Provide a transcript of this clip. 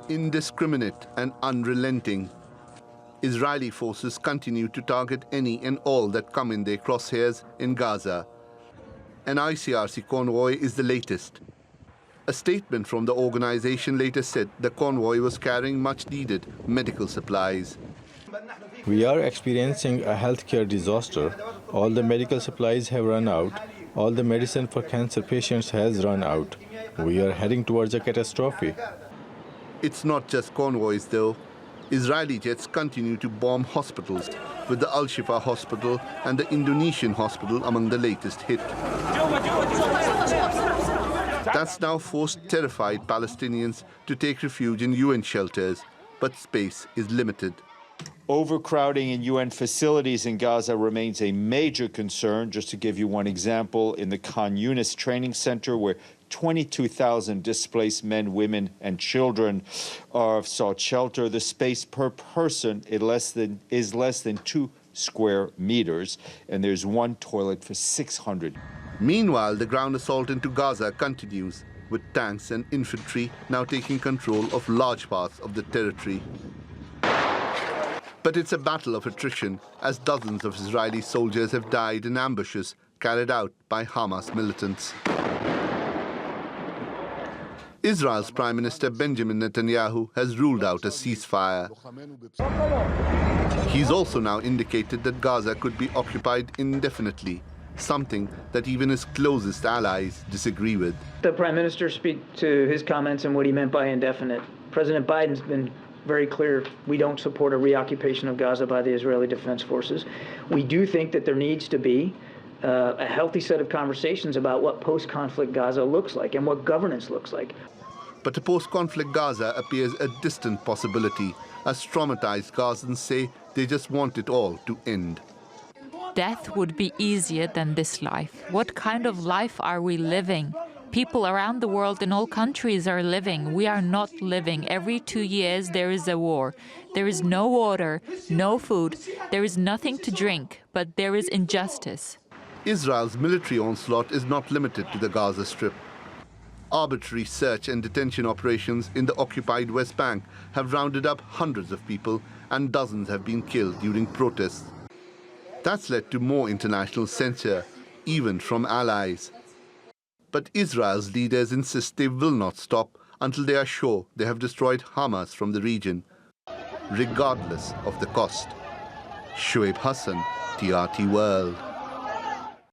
Indiscriminate and unrelenting, Israeli forces continue to target any and all that come in their crosshairs in Gaza. An ICRC convoy is the latest. A statement from the organization later said the convoy was carrying much-needed medical supplies. We are experiencing a healthcare disaster. All the medical supplies have run out. All the medicine for cancer patients has run out. We are heading towards a catastrophe. It's not just convoys, though. Israeli jets continue to bomb hospitals, with the Al-Shifa hospital and the Indonesian hospital among the latest hit. That's now forced terrified Palestinians to take refuge in UN shelters, but space is limited. Overcrowding in UN facilities in Gaza remains a major concern. Just to give you one example, in the Khan Yunis training center, where 22,000 displaced men, women, and children sought shelter, the space per person is less than 2 square meters, and there's one toilet for 600. Meanwhile, the ground assault into Gaza continues, with tanks and infantry now taking control of large parts of the territory. But it's a battle of attrition, as dozens of Israeli soldiers have died in ambushes carried out by Hamas militants. Israel's Prime Minister Benjamin Netanyahu has ruled out a ceasefire. He's also now indicated that Gaza could be occupied indefinitely, something that even his closest allies disagree with. The Prime Minister speak to his comments and what he meant by indefinite. President Biden's been very clear, we don't support a reoccupation of Gaza by the Israeli Defense Forces. We do think that there needs to be a healthy set of conversations about what post-conflict Gaza looks like and what governance looks like. But a post-conflict Gaza appears a distant possibility, as traumatized Gazans say they just want it all to end. Death would be easier than this life. What kind of life are we living? People around the world in all countries are living. We are not living. Every 2 years there is a war. There is no water, no food. There is nothing to drink, but there is injustice. Israel's military onslaught is not limited to the Gaza Strip. Arbitrary search and detention operations in the occupied West Bank have rounded up hundreds of people, and dozens have been killed during protests. That's led to more international censure, even from allies. But Israel's leaders insist they will not stop until they are sure they have destroyed Hamas from the region, regardless of the cost. Shoaib Hasan, TRT World.